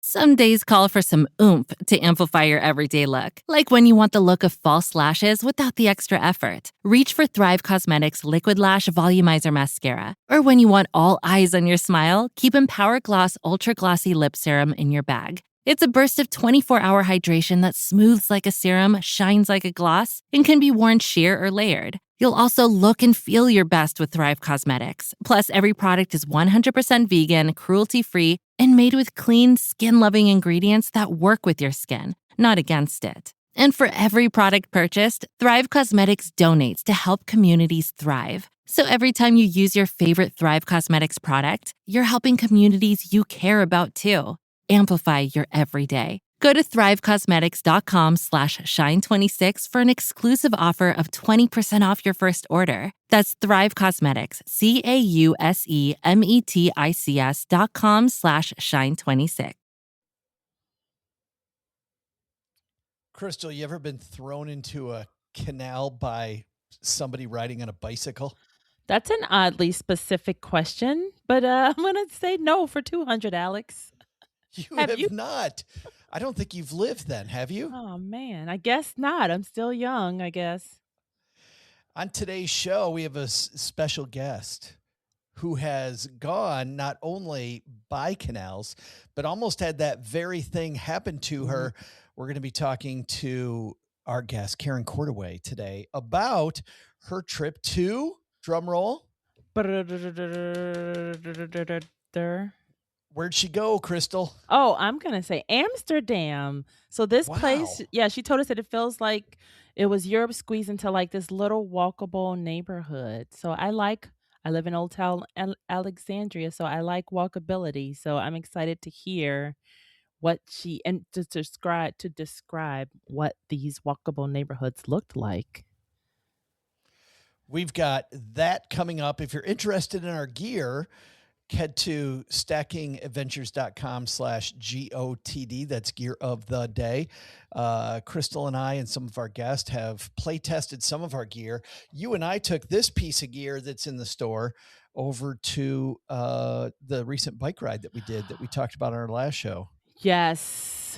Some days call for some oomph to amplify your everyday look. Like when you want the look of false lashes without the extra effort. Reach for Thrive Cosmetics Liquid Lash Volumizer Mascara. Or when you want all eyes on your smile, keep Empower Gloss Ultra Glossy Lip Serum in your bag. It's a burst of 24-hour hydration that smooths like a serum, shines like a gloss, and can be worn sheer or layered. You'll also look and feel your best with Thrive Cosmetics. Plus, every product is 100% vegan, cruelty-free, and made with clean, skin-loving ingredients that work with your skin, not against it. And for every product purchased, Thrive Cosmetics donates to help communities thrive. So every time you use your favorite Thrive Cosmetics product, you're helping communities you care about too. Amplify your everyday. Go to thrivecosmetics.com/shine26 for an exclusive offer of 20% off your first order. That's Thrive Cosmetics, CAUSEMETICS.com/shine26. Crystal, you ever been thrown into a canal by somebody riding on a bicycle? That's an oddly specific question, but I'm going to say no for 200, Alex. You have not. I don't think you've lived then, have you? Oh, man. I guess not. I'm still young, I guess. On today's show, we have a special guest who has gone not only by canals, but almost had that very thing happen to her. We're going to be talking to our guest, Karen Cordaway, today about her trip to, drum roll. Where'd she go, Crystal? Oh, I'm going to say Amsterdam. So this place, yeah, she told us that it feels like it was Europe squeezed into like this little walkable neighborhood. So I live in Old Town Alexandria, so I like walkability. So I'm excited to hear what and to describe what these walkable neighborhoods looked like. We've got that coming up. If you're interested in our gear, head to stackingadventures.com/GOTD. That's gear of the day. Crystal and I and some of our guests have play tested some of our gear. You and I took this piece of gear that's in the store over to the recent bike ride that we did that we talked about on our last show. Yes.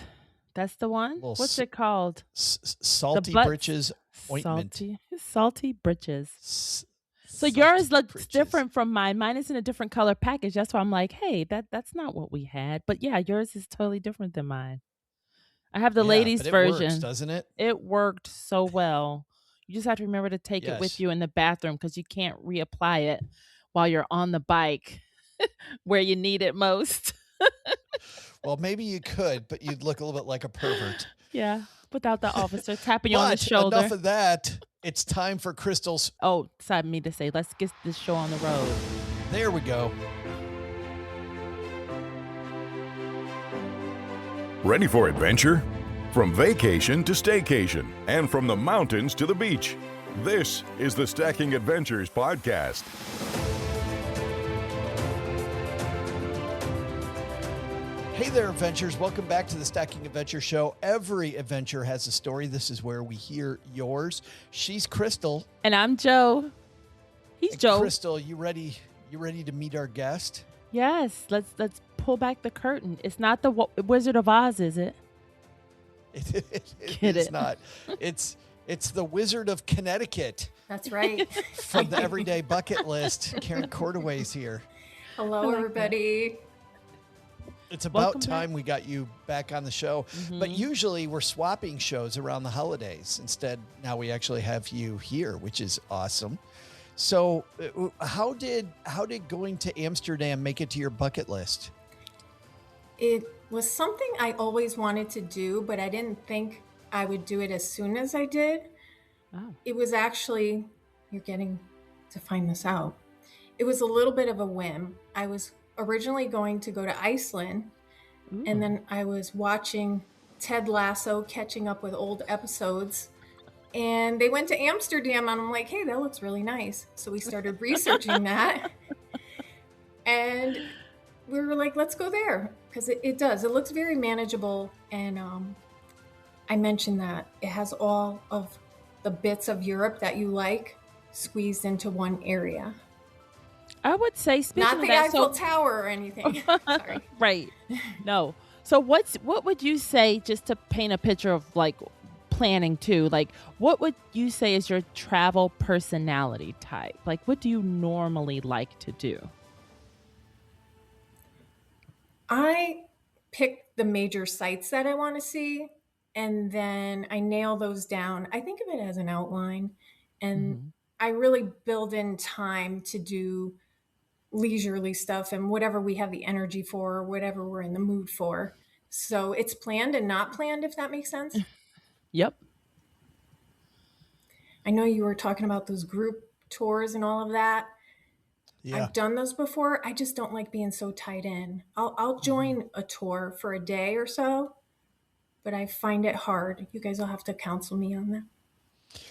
That's the one? What's it called? Salty Britches ointment. Salty Britches. So yours looks different from mine. Mine is in a different color package. That's why I'm like, hey, that's not what we had. But yeah, yours is totally different than mine. I have the ladies' version. Works, doesn't it? It worked so well. You just have to remember to take it with you in the bathroom because you can't reapply it while you're on the bike where you need it most. Well, maybe you could, but you'd look a little bit like a pervert. Yeah, without the officer tapping you on the shoulder. Enough of that. It's time for Crystal's. Oh, it's time for me to say, let's get this show on the road. There we go. Ready for adventure? From vacation to staycation, and from the mountains to the beach. This is the Stacking Adventures podcast. Hey there, adventurers. Welcome back to the Stacking Adventure Show. Every adventure has a story. This is where we hear yours. She's Crystal. And I'm Joe. He's Joe. Crystal, you ready? You ready to meet our guest? Yes. Let's pull back the curtain. It's not the Wizard of Oz, is it? It's not. It's the Wizard of Connecticut. That's right. From the Everyday Bucket List, Karen Cordaway's here. Hello, everybody. It's about time we got you back on the show. Mm-hmm. But usually we're swapping shows around the holidays. Instead, now we actually have you here, which is awesome. So how did going to Amsterdam make it to your bucket list? It was something I always wanted to do, but I didn't think I would do it as soon as I did. Oh. It was actually, you're getting to find this out. It was a little bit of a whim. I was originally going to go to Iceland. Ooh. And then I was watching Ted Lasso, catching up with old episodes, and they went to Amsterdam, and I'm like, hey, that looks really nice. So we started researching that, and we were like, let's go there, because it does. It looks very manageable, and I mentioned that it has all of the bits of Europe that you like squeezed into one area. I would say, speaking not of the that, Eiffel Tower or anything. Sorry. Right. No. So what would you say, just to paint a picture of like planning too, like what would you say is your travel personality type? Like what do you normally like to do? I pick the major sites that I want to see, and then I nail those down. I think of it as an outline, and Mhm. I really build in time to do leisurely stuff and whatever we have the energy for, or whatever we're in the mood for. So it's planned and not planned, if that makes sense. Yep. I know you were talking about those group tours and all of that. Yeah. I've done those before. I just don't like being so tied in. I'll join a tour for a day or so, but I find it hard. You guys will have to counsel me on that.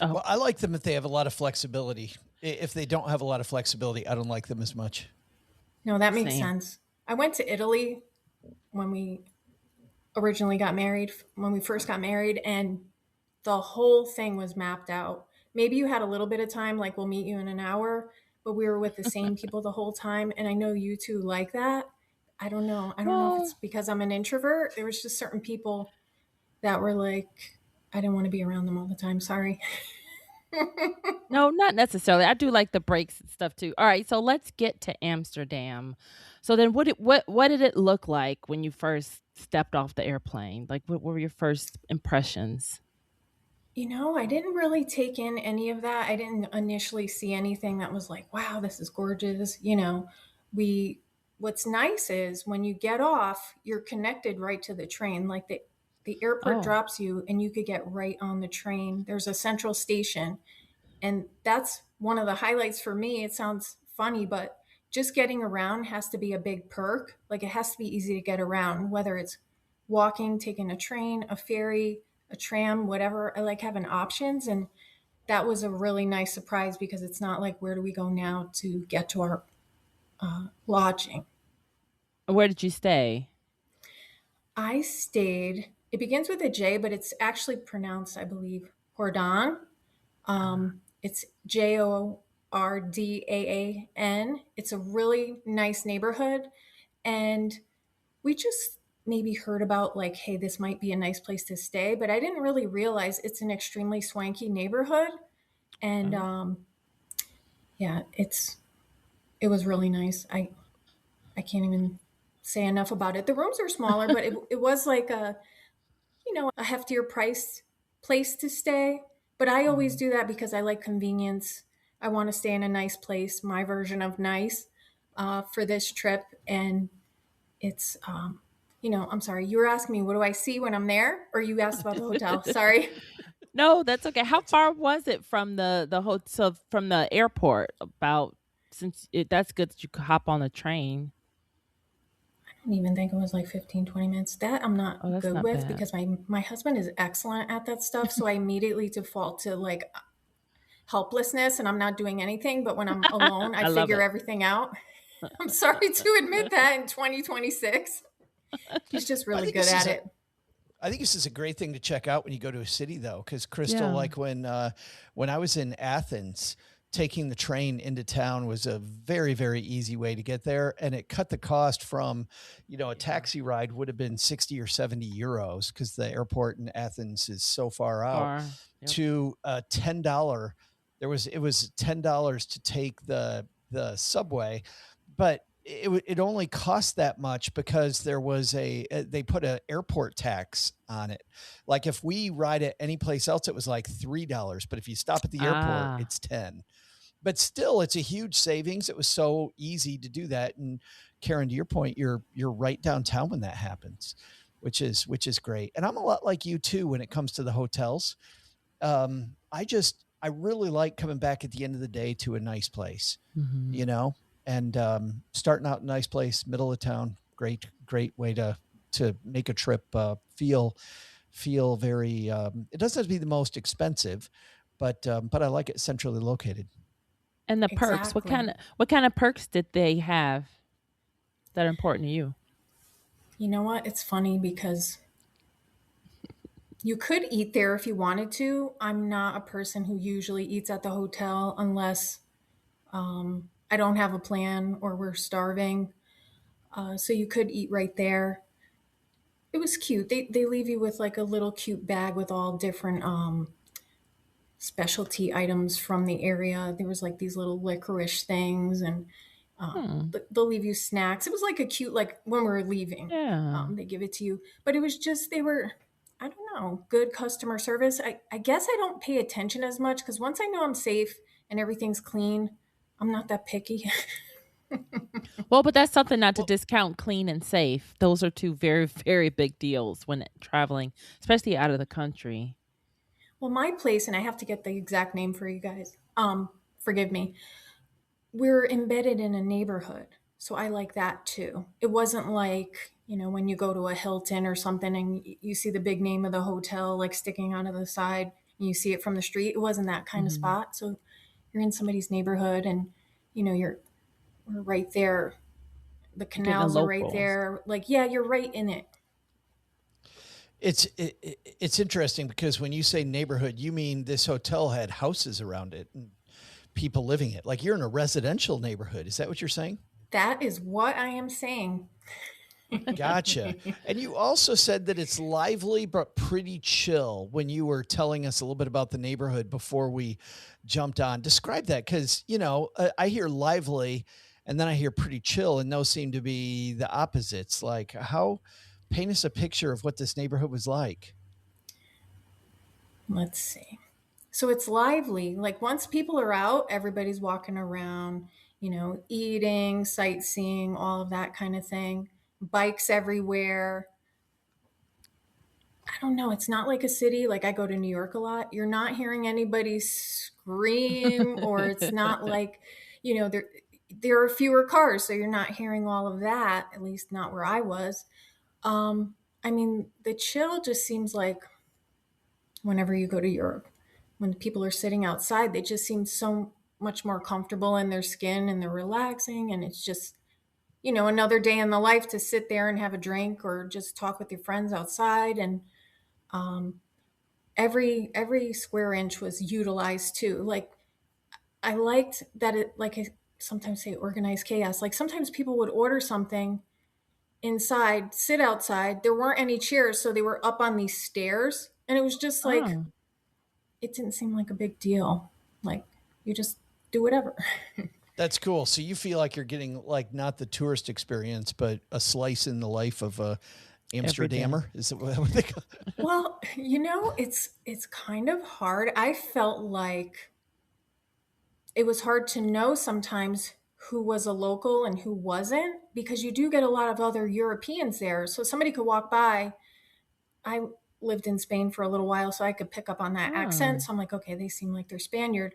Oh, Well, I like them if they have a lot of flexibility. If they don't have a lot of flexibility, I don't like them as much. No, that makes same. sense. I went to Italy when we originally got married, when we first got married, and the whole thing was mapped out. Maybe you had a little bit of time, like we'll meet you in an hour, but we were with the same people the whole time. And I know you two like that. I don't know. I don't know if it's Well, because I'm an introvert. There was just certain people that were like, I didn't want to be around them all the time. Sorry. no, not necessarily. I do like the breaks and stuff too. All right, so let's get to Amsterdam. So then what did it look like when you first stepped off the airplane? Like what were your first impressions? I didn't really take in any of that. I didn't initially see anything that was like, wow, this is gorgeous. We what's nice is when you get off, you're connected right to the train. Like the airport Oh. drops you and you could get right on the train. There's a central station. And that's one of the highlights for me. It sounds funny, but just getting around has to be a big perk. Like it has to be easy to get around, whether it's walking, taking a train, a ferry, a tram, whatever. I like having options. And that was a really nice surprise because it's not like, where do we go now to get to our lodging? Where did you stay? I stayed, it begins with a J, but it's actually pronounced, I believe, Jordaan. It's Jordaan. It's a really nice neighborhood. And we just maybe heard about, like, hey, this might be a nice place to stay. But I didn't really realize it's an extremely swanky neighborhood. And Oh. yeah, it was really nice. I can't even say enough about it. The rooms are smaller, but it was like a heftier price place to stay. But I always Mhm. do that because I like convenience. I want to stay in a nice place, my version of nice, for this trip. And it's, I'm sorry, you were asking me, what do I see when I'm there? Or you asked about the hotel? Sorry. No, that's okay. How That's far was it from the hotel, from the airport? About, that's good that you could hop on the train. I don't even think it was like 15, 20 minutes. That I'm Oh, not that's good not with bad. because my husband is excellent at that stuff. So I immediately default to like helplessness and I'm not doing anything. But when I'm alone, I I love figure it. everything out. I'm sorry to admit that in 2026. He's just I really think good this at is a it. I think this is a great thing to check out when you go to a city, though, because Crystal, Yeah. like when I was in Athens, taking the train into town was a very, very easy way to get there, and it cut the cost from, a Yeah. taxi ride would have been 60 or 70 euros because the airport in Athens is so far out, Far. Yep. to $10. It was $10 to take the subway, but it only cost that much because there was they put an airport tax on it. Like if we ride it any place else, it was like $3, but if you stop at the airport, Ah. it's 10. But still, it's a huge savings. It was so easy to do that. And Karen, to your point, you're right downtown when that happens, which is great. And I'm a lot like you too when it comes to the hotels. I really like coming back at the end of the day to a nice place, Mhm. you know, and starting out in a nice place, middle of town. Great way to make a trip feel very. It doesn't have to be the most expensive, but I like it centrally located. And the perks. Exactly. What kind of perks did they have that are important to you? You know what? It's funny because you could eat there if you wanted to. I'm not a person who usually eats at the hotel unless I don't have a plan or we're starving. So you could eat right there. It was cute. They leave you with like a little cute bag with all different specialty items from the area. There was like these little licorice things, and they'll leave you snacks. It was like a cute, like when we were leaving, Yeah. they give it to you. But it was just, they were, I don't know, good customer service. I guess I don't pay attention as much because once I know I'm safe and everything's clean, I'm not that picky. Well, but that's something not to discount clean and safe. Those are two very, very big deals when traveling, especially out of the country. Well, my place, and I have to get the exact name for you guys. Forgive me. We're embedded in a neighborhood. So I like that too. It wasn't like, when you go to a Hilton or something and you see the big name of the hotel like sticking out of the side and you see it from the street. It wasn't that kind of spot. So you're in somebody's neighborhood and we're right there. The canals are right there. Like, yeah, you're right in it. It's interesting because when you say neighborhood, you mean this hotel had houses around it and people living it. Like you're in a residential neighborhood. Is that what you're saying? That is what I am saying. Gotcha. And you also said that it's lively but pretty chill when you were telling us a little bit about the neighborhood before we jumped on. Describe that because, I hear lively and then I hear pretty chill, and those seem to be the opposites. Like paint us a picture of what this neighborhood was like. Let's see. So it's lively. Like once people are out, everybody's walking around, eating, sightseeing, all of that kind of thing. Bikes everywhere. I don't know. It's not like a city. Like I go to New York a lot. You're not hearing anybody scream, or it's not like, there are fewer cars. So you're not hearing all of that, at least not where I was. The chill just seems like whenever you go to Europe, when people are sitting outside, they just seem so much more comfortable in their skin and they're relaxing. And it's just, another day in the life to sit there and have a drink or just talk with your friends outside. And every square inch was utilized too. Like I liked that it, like I sometimes say, organized chaos. Like sometimes people would order something inside, sit outside. There weren't any chairs, so they were up on these stairs. And it was just like, it didn't seem like a big deal. Like you just do whatever. That's cool. So you feel like you're getting like not the tourist experience, but a slice in the life of a Amsterdammer. Is it what they call it? Well, it's kind of hard. I felt like it was hard to know sometimes who was a local and who wasn't, because you do get a lot of other Europeans there. So somebody could walk by. I lived in Spain for a little while, so I could pick up on that accent. So I'm like, okay, they seem like they're Spaniard.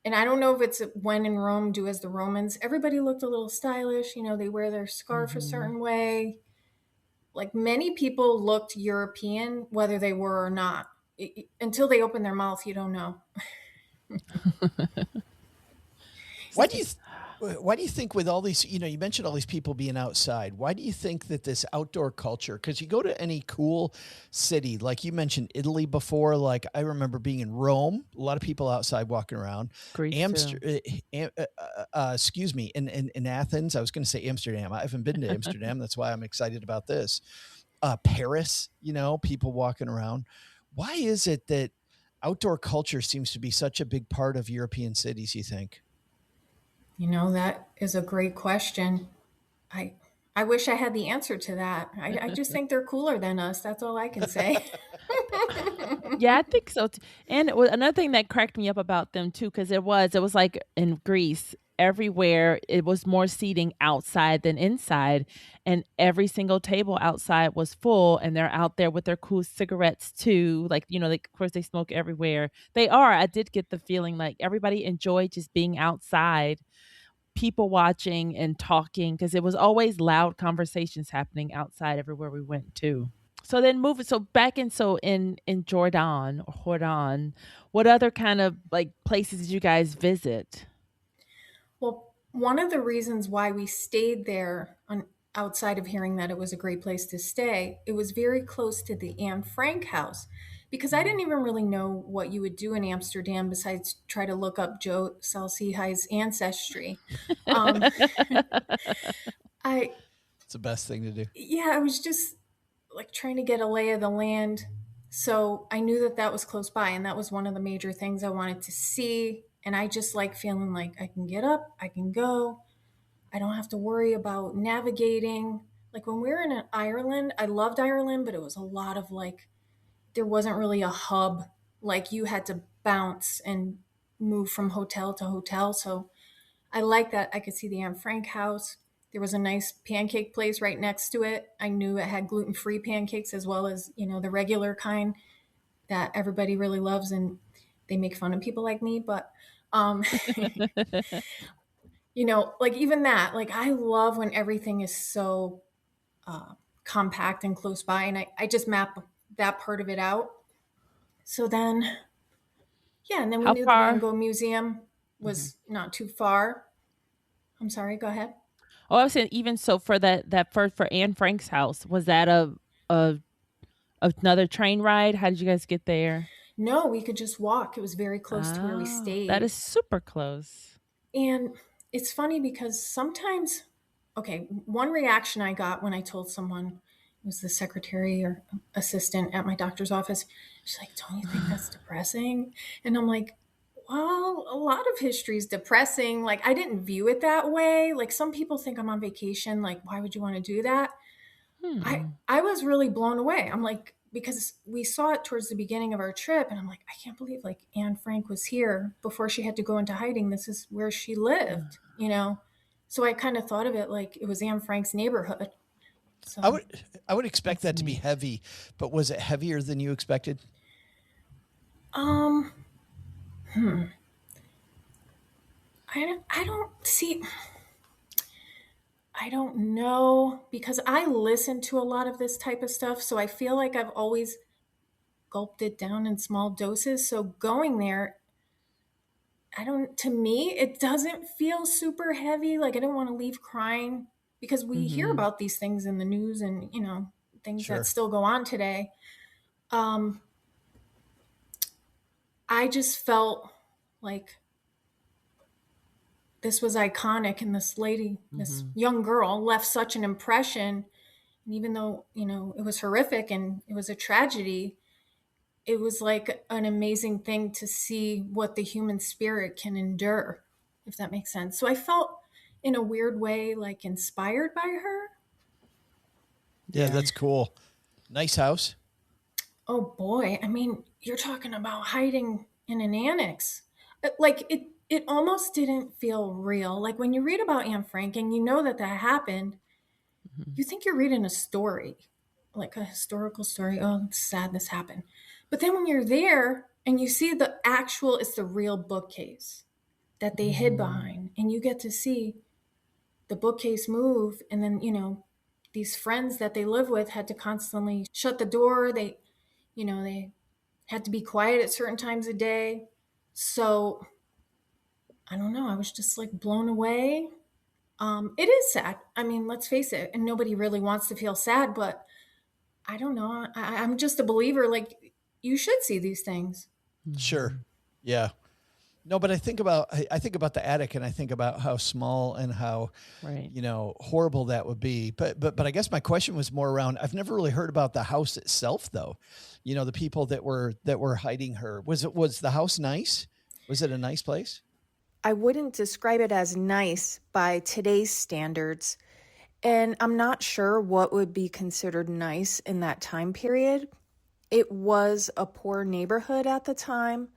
And I don't know if it's when in Rome, do as the Romans. Everybody looked a little stylish. They wear their scarf a certain way. Like many people looked European, whether they were or not. Until they open their mouth, you don't know. Why do you think with all these, you mentioned all these people being outside, why do you think that this outdoor culture, because you go to any cool city, like you mentioned Italy before, like I remember being in Rome, a lot of people outside walking around. Excuse me, in Athens, I was going to say Amsterdam. I haven't been to Amsterdam. That's why I'm excited about this. Paris, people walking around. Why is it that outdoor culture seems to be such a big part of European cities, you think? That is a great question. I wish I had the answer to that. I just think they're cooler than us. That's all I can say. Yeah, I think so. And another thing that cracked me up about them too, because it was like in Greece, everywhere it was more seating outside than inside, and every single table outside was full, and they're out there with their cool cigarettes too. Like of course they smoke everywhere. I did get the feeling like everybody enjoyed just being outside, people watching and talking, because it was always loud conversations happening outside everywhere we went to. So then in Jordaan, what other kind of like places did you guys visit? Well, one of the reasons why we stayed there, outside of hearing that it was a great place to stay, it was very close to the Anne Frank house, because I didn't even really know what you would do in Amsterdam besides try to look up Joe Salsihai's ancestry. It's the best thing to do. Yeah, I was just like trying to get a lay of the land. So I knew that was close by, and that was one of the major things I wanted to see. And I just like feeling like I can get up, I can go. I don't have to worry about navigating. Like when we were in Ireland, I loved Ireland, but it was a lot of like, there wasn't really a hub. Like you had to bounce and move from hotel to hotel. So I like that I could see the Anne Frank house. There was a nice pancake place right next to it. I knew it had gluten-free pancakes as well as, the regular kind that everybody really loves, and they make fun of people like me. But, like even that, like I love when everything is so compact and close by, and I just map that part of it out. So then, and then we knew the Van Gogh Museum was not too far. I'm sorry, go ahead. Oh, I was saying even so for for Anne Frank's house, was that another train ride? How did you guys get there? No, we could just walk. It was very close to where we stayed. That is super close. And it's funny because sometimes, one reaction I got when I told someone, it was the secretary or assistant at my doctor's office, she's like, don't you think that's depressing? And I'm like, well, a lot of history is depressing. Like, I didn't view it that way. Like, some people think I'm on vacation. Like, why would you want to do that? I was really blown away. I'm like, because we saw it towards the beginning of our trip, and I'm like, I can't believe like Anne Frank was here before she had to go into hiding. This is where she lived, So I kind of thought of it like it was Anne Frank's neighborhood. So I would expect that to be heavy, but was it heavier than you expected? I don't see. I don't know, because I listen to a lot of this type of stuff. So I feel like I've always gulped it down in small doses. So going there, to me, it doesn't feel super heavy. Like I don't want to leave crying, because we hear about these things in the news and, things that still go on today. I just felt like this was iconic, and this lady, this young girl left such an impression. And even though, it was horrific and it was a tragedy, it was like an amazing thing to see what the human spirit can endure, if that makes sense. So I felt in a weird way, like inspired by her. Yeah, that's cool. Nice house. Oh boy. I mean, you're talking about hiding in an annex. It almost didn't feel real. Like when you read about Anne Frank and you know that happened, you think you're reading a story, like a historical story. Oh, it's sad this happened. But then when you're there and you see it's the real bookcase that they hid behind, and you get to see the bookcase move. And then, these friends that they live with had to constantly shut the door. They had to be quiet at certain times of day. So I don't know. I was just like blown away. It is sad. I mean, let's face it. And nobody really wants to feel sad, but I don't know. I'm just a believer. Like, you should see these things. Sure. Yeah. No, but I think about the attic, and I think about how small and how, horrible that would be. But I guess my question was more around, I've never really heard about the house itself though. The people that were hiding her. Was the house nice? Was it a nice place? I wouldn't describe it as nice by today's standards. And I'm not sure what would be considered nice in that time period. It was a poor neighborhood at the time,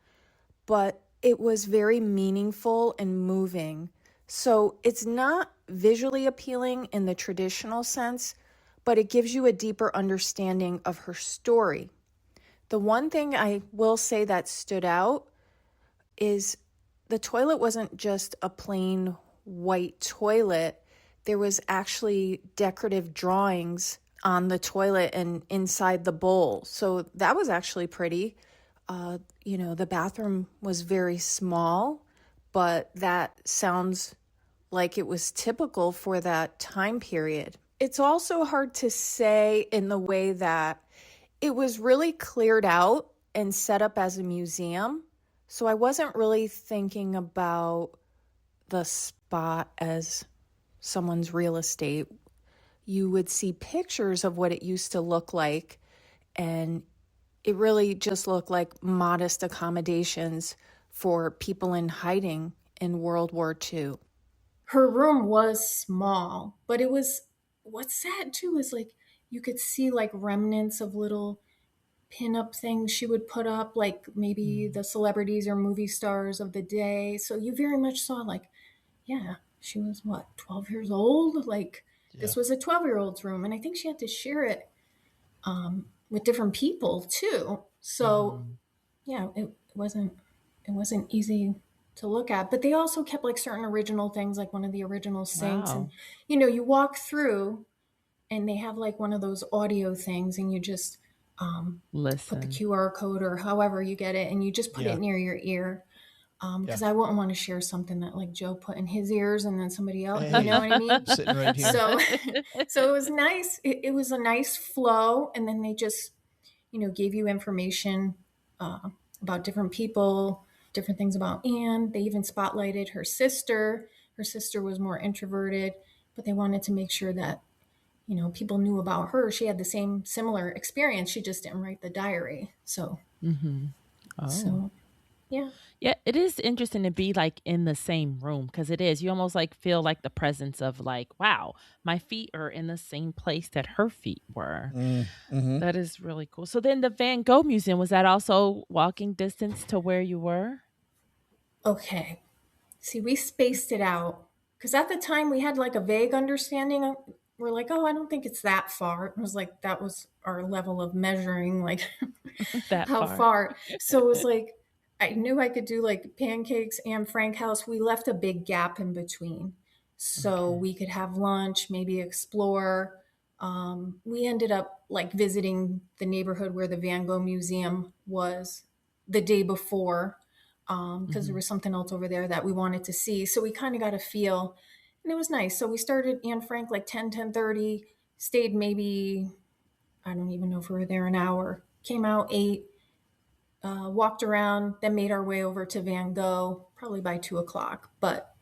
but it was very meaningful and moving. So it's not visually appealing in the traditional sense, but it gives you a deeper understanding of her story. The one thing I will say that stood out is the toilet wasn't just a plain white toilet. There was actually decorative drawings on the toilet and inside the bowl. So that was actually pretty. The bathroom was very small, but that sounds like it was typical for that time period. It's also hard to say in the way that it was really cleared out and set up as a museum. So I wasn't really thinking about the spot as someone's real estate. you would see pictures of what it used to look like, and it really just looked like modest accommodations for people in hiding in World War II. Her room was small, but it was, what's sad too is like you could see like remnants of little pin-up things she would put up, like maybe the celebrities or movie stars of the day. So you very much saw like, yeah, she was what, 12 years old? Like this was a 12-year-old's room. And I think she had to share it with different people too. So yeah, it wasn't easy to look at. But they also kept like certain original things, like one of the original sinks. Wow. And you walk through and they have like one of those audio things, and you just put the Listen. QR code or however you get it, and you just put it near your ear. Because I wouldn't want to share something that like Joe put in his ears and then somebody else, you know what I mean? Sitting right here. So it was nice. It was a nice flow. And then they just, gave you information about different people, different things about Anne. They even spotlighted her sister. Her sister was more introverted, but they wanted to make sure that, people knew about her. She had the same similar experience. She just didn't write the diary. So, so yeah. Yeah, it is interesting to be like in the same room, because it is. You almost like feel like the presence of like, wow, my feet are in the same place that her feet were. That is really cool. So then the Van Gogh Museum, was that also walking distance to where you were? Okay. See, we spaced it out because at the time we had like a vague understanding of, we're like, oh, I don't think it's that far. It was like, that was our level of measuring, like That how far. far. So it was like, I knew I could do like Pancakes and Frank House. We left a big gap in between. So we could have lunch, maybe explore. We ended up like visiting the neighborhood where the Van Gogh Museum was the day before, because there was something else over there that we wanted to see. So we kind of got a feel, and it was nice. So we started Anne Frank like 10:30, stayed maybe, I don't even know if we were there an hour, came out 8, walked around, then made our way over to Van Gogh probably by 2:00. But,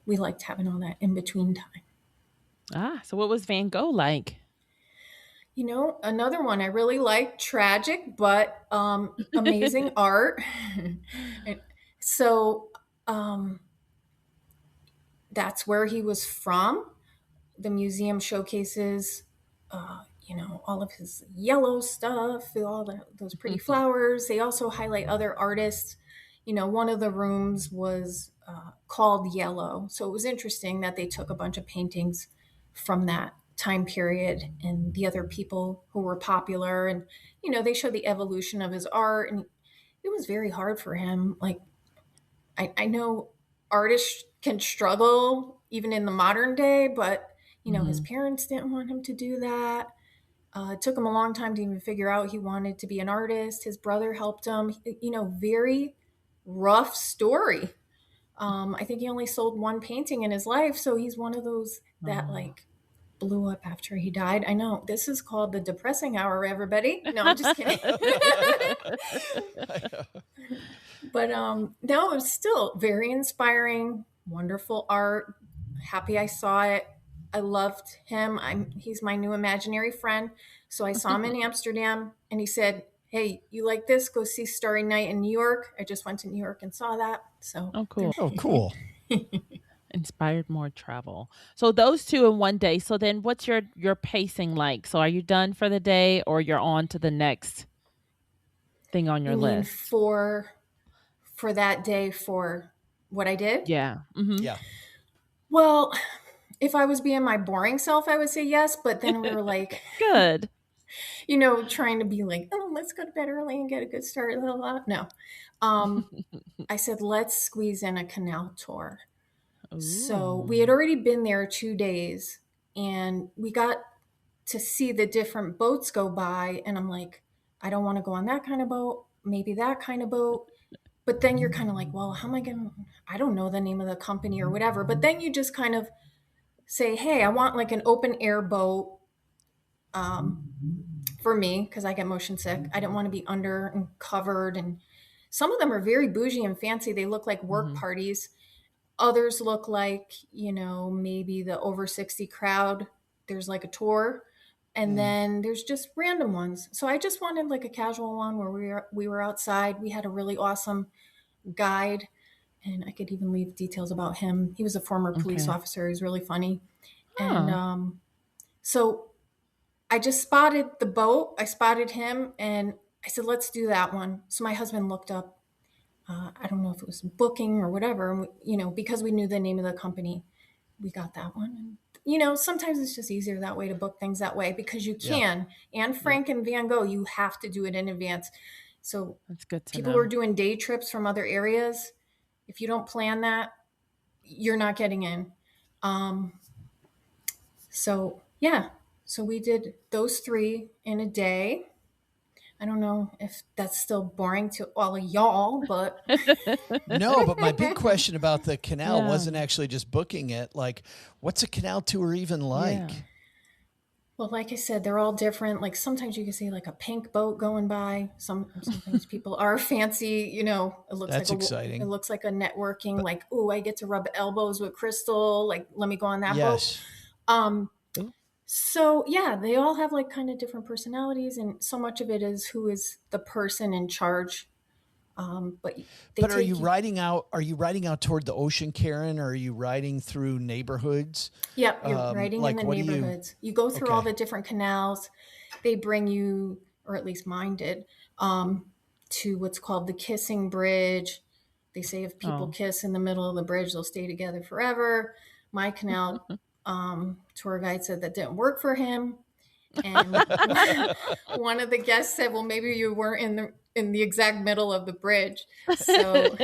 we liked having all that in between time. So what was Van Gogh like? Another one I really like, tragic, but amazing art. So that's where he was from. The museum showcases, all of his yellow stuff, those pretty flowers. They also highlight other artists. One of the rooms was called Yellow. So it was interesting that they took a bunch of paintings from that time period and the other people who were popular. And, they show the evolution of his art. And it was very hard for him. Like, I know artists can struggle even in the modern day, but, his parents didn't want him to do that. It took him a long time to even figure out he wanted to be an artist. His brother helped him. Very rough story. I think he only sold one painting in his life. So he's one of those that like blew up after he died. I know this is called the depressing hour, everybody. No, I'm just kidding. But no, it was still very inspiring, wonderful art. Happy I saw it. I loved him. He's my new imaginary friend. So I saw him in Amsterdam, and he said, hey, you like this? Go see Starry Night in New York. I just went to New York and saw that. So cool. Oh, cool. Inspired more travel. So those two in one day. So then what's your pacing like? So are you done for the day, or you're on to the next thing on your list? For that day, for what I did? Yeah. Mm-hmm. Yeah. Well, if I was being my boring self, I would say yes. But then we were like, good. Trying to be like, oh, let's go to bed early and get a good start. Blah, blah, blah. No. I said, let's squeeze in a canal tour. Ooh. So we had already been there 2 days, and we got to see the different boats go by. And I'm like, I don't want to go on that kind of boat, maybe that kind of boat. But then you're kind of like, well, how am I going to, I don't know the name of the company or whatever. But then you just kind of say, hey, I want like an open air boat for me, because I get motion sick. I didn't want to be under and covered. And some of them are very bougie and fancy. They look like work parties. Others look like, maybe the over 60 crowd there's like a tour, and then there's just random ones. So I just wanted like a casual one where we were outside. We had a really awesome guide, and I could even leave details about him. He was a former police officer. He was really funny. And so I just spotted the boat. I spotted him, and I said, let's do that one. So my husband looked up, I don't know if it was booking or whatever. And we, because we knew the name of the company, we got that one. And, sometimes it's just easier that way to book things that way because you can. Yeah. Anne Frank and Van Gogh, you have to do it in advance. So that's good to people know. who are doing day trips from other areas, if you don't plan that, you're not getting in. So we did those 3 in a day. I don't know if that's still boring to all of y'all, but no. But my big question about the canal wasn't actually just booking it. Like, what's a canal tour even like? Yeah. Well, like I said, they're all different. Like sometimes you can see like a pink boat going by. Sometimes people are fancy. It looks That's like exciting. It looks like a networking. Like, oh, I get to rub elbows with Crystal. Like, let me go on that boat. So they all have like kind of different personalities, and so much of it is who is the person in charge. But are you riding out? Are you riding out toward the ocean, Karen, or are you riding through neighborhoods? Yep, you're riding in the neighborhoods. You go through all the different canals. They bring you, or at least mine did, to what's called the kissing bridge. They say if people kiss in the middle of the bridge, they'll stay together forever. My canal tour guide said that didn't work for him. And one of the guests said, well, maybe you weren't in the exact middle of the bridge. So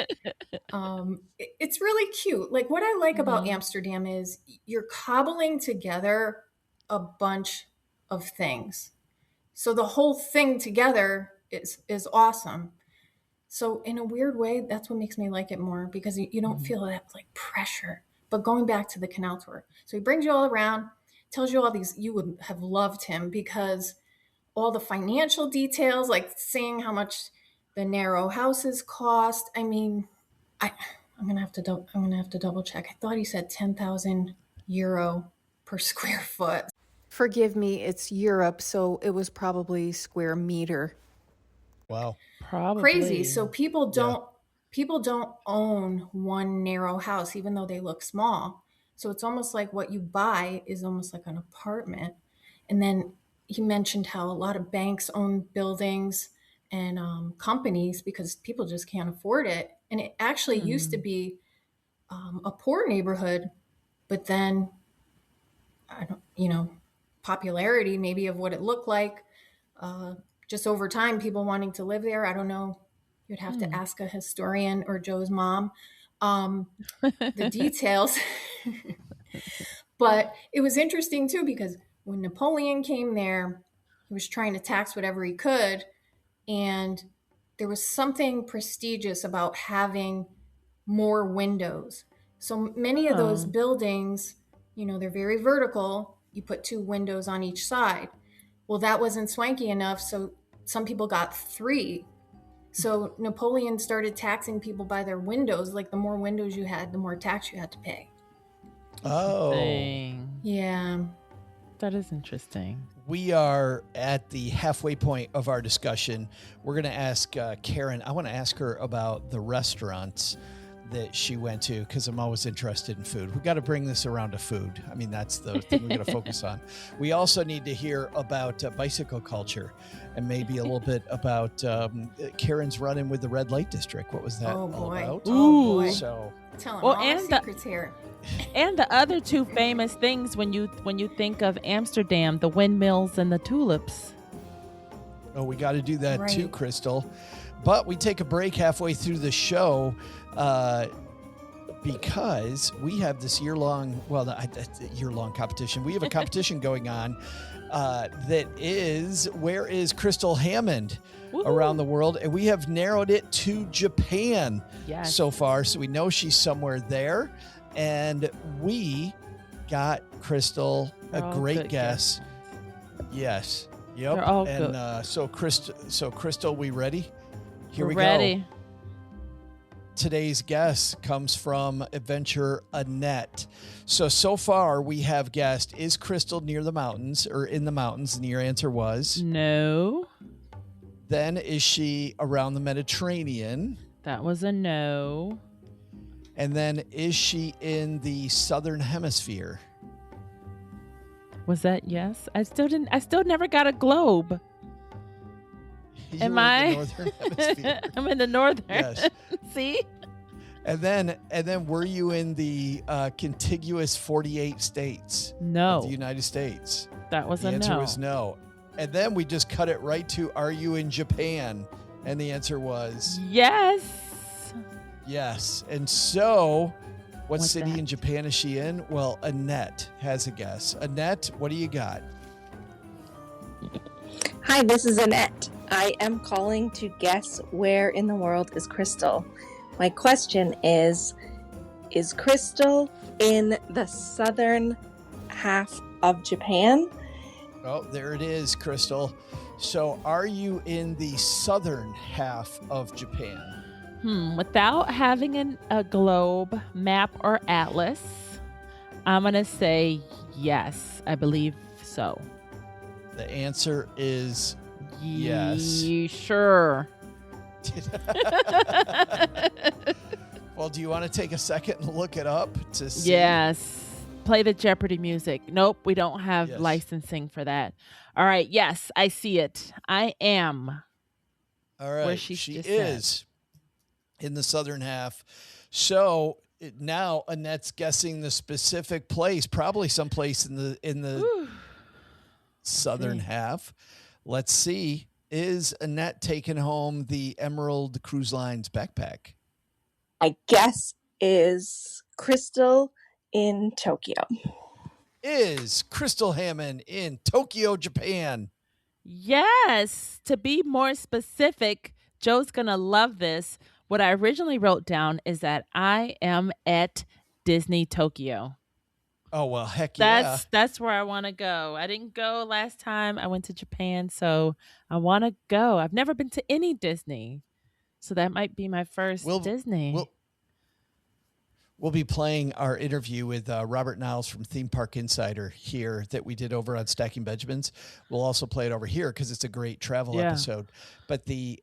it's really cute. Like what I like about Amsterdam is you're cobbling together a bunch of things. So the whole thing together is awesome. So in a weird way, that's what makes me like it more, because you don't feel that like pressure. But going back to the canal tour, so he brings you all around, tells you all these, you would have loved him because all the financial details, like seeing how much the narrow houses cost. I mean, I'm gonna have to double check. I thought he said 10,000 euro per square foot. Forgive me, it's Europe, so it was probably square meter. Wow. Probably. Crazy. So people don't own one narrow house, even though they look small. So it's almost like what you buy is almost like an apartment. And then he mentioned how a lot of banks own buildings and companies because people just can't afford it. And it actually used to be a poor neighborhood, but then popularity maybe of what it looked like, just over time, people wanting to live there. I don't know. You'd have to ask a historian or Joe's mom the details. But it was interesting too, because when Napoleon came there, he was trying to tax whatever he could. And there was something prestigious about having more windows. So many of those buildings, they're very vertical. You put 2 windows on each side. Well, that wasn't swanky enough. So some people got 3. So Napoleon started taxing people by their windows. Like the more windows you had, the more tax you had to pay. Oh. Yeah. That is interesting. We are at the halfway point of our discussion. We're going to ask Karen. I want to ask her about the restaurants that she went to, because I'm always interested in food. We got to bring this around to food. I mean, that's the thing we got to focus on. We also need to hear about bicycle culture and maybe a little bit about Karen's run-in with the red light district. What was that all about? Oh boy. So, telling all the secrets here. And the other 2 famous things when you think of Amsterdam, the windmills and the tulips. Oh, we got to do that too, Crystal. But we take a break halfway through the show because we have this year-long competition. We have a competition going on that is, where is Crystal Hammond around the world? And we have narrowed it to Japan so far. So we know she's somewhere there. And we got Crystal a great guess. Yes. Yep. They're all good. So Crystal, we ready? Here we ready. today's guest comes from Adventure Annette. So far we have guessed, is Crystal near the mountains or in the mountains? And your answer was no. Then is she around the Mediterranean? That was a no. And then is she in the southern hemisphere? Was that yes? I still never got a globe. Am I? In the northern hemisphere. I'm in the northern. Yes. See? And then were you in the contiguous 48 states No. of the United States? That was the a no. The answer was no. And then we just cut it right to, are you in Japan? And the answer was yes. Yes. And so what What's city that? in Japan is she in? Well, Annette has a guess. Annette, what do you got? Hi, this is Annette. I am calling to guess where in the world is Crystal. My question is Crystal in the southern half of Japan? Oh, there it is, Crystal. So are you in the southern half of Japan? Without having a globe, map, or atlas, I'm going to say yes. I believe so. The answer is yes. Sure. Well, do you want to take a second and look it up to see? Yes. Play the Jeopardy music. Nope, we don't have Yes. licensing for that. All right. Yes, I see it. I am. All right. Where she just said. is in the southern half. So now Annette's guessing the specific place, probably someplace in the southern half. Let's see. Is Annette taking home the Emerald Cruise Line's backpack? I guess is Crystal in Tokyo. Is Crystal Hammond in Tokyo, Japan? Yes. To be more specific, Joe's going to love this. What I originally wrote down is that I am at Disney Tokyo. Oh, well, heck yeah. That's where I want to go. I didn't go last time. I went to Japan, so I want to go. I've never been to any Disney, so that might be my first Disney. We'll be playing our interview with Robert Niles from Theme Park Insider here that we did over on Stacking Benjamins. We'll also play it over here because it's a great travel episode. But he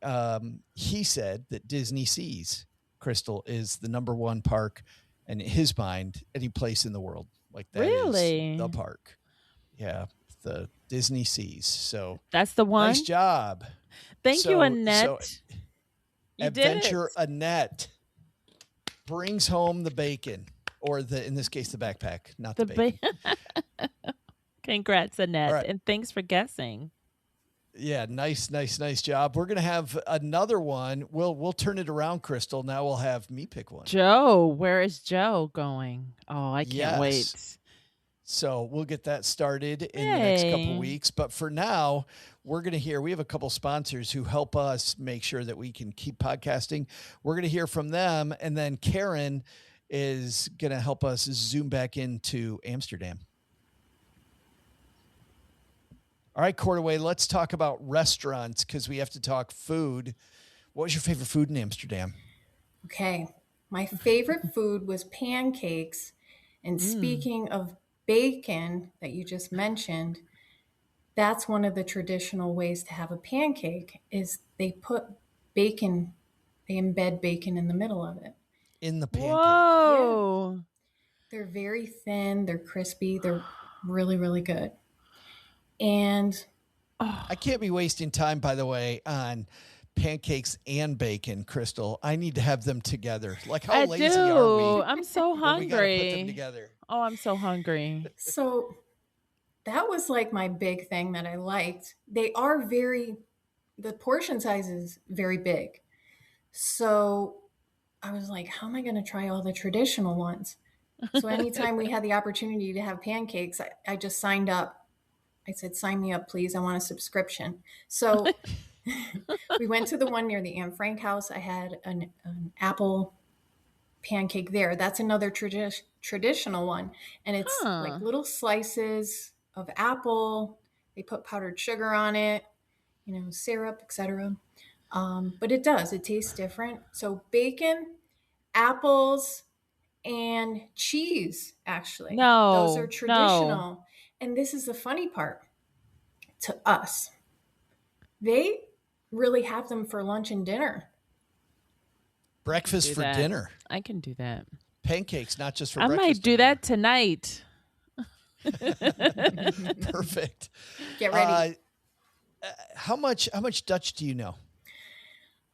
said that Disney sees Crystal is the number one park, and in his mind, any place in the world. Like that really? is the park. Yeah, the Disney seas. So that's the one. Nice job. Thank you, Annette. So you Adventure did it. Annette brings home the bacon, or in this case, the backpack, not the bacon. Congrats, Annette, right. And thanks for guessing. Yeah, nice job. We're gonna have another one. We'll turn it around, Crystal. Now we'll have me pick one. Joe, where is Joe going? Oh, I can't wait. So we'll get that started in the next couple weeks. But for now, we're going to hear, we have a couple sponsors who help us make sure that we can keep podcasting. We're going to hear from them. And then Karen is going to help us zoom back into Amsterdam. All right, Cordaway, let's talk about restaurants because we have to talk food. What was your favorite food in Amsterdam? Okay. My favorite food was pancakes. And speaking of bacon that you just mentioned, that's one of the traditional ways to have a pancake is they put bacon, they embed bacon in the middle of it. In the pancake. Whoa. Yeah. They're very thin, they're crispy, they're really, really good. And I can't be wasting time, by the way, on pancakes and bacon, Crystal. I need to have them together. Like, how lazy are we? I'm so hungry. We gotta put them together. Oh, I'm so hungry. So that was like my big thing that I liked. They are the portion size is very big. So I was like, how am I going to try all the traditional ones? So anytime we had the opportunity to have pancakes, I just signed up. I said, sign me up, please. I want a subscription. So we went to the one near the Anne Frank house. I had an apple pancake there. That's another traditional one. And it's like little slices of apple. They put powdered sugar on it, syrup, etc. But it tastes different. So bacon apples and cheese, actually. Those are No. traditional. And this is the funny part to us. They really have them for lunch and dinner. Breakfast for dinner. I can do that. Pancakes, not just for I breakfast. might do that tonight. Perfect. Get ready. How much Dutch do you know?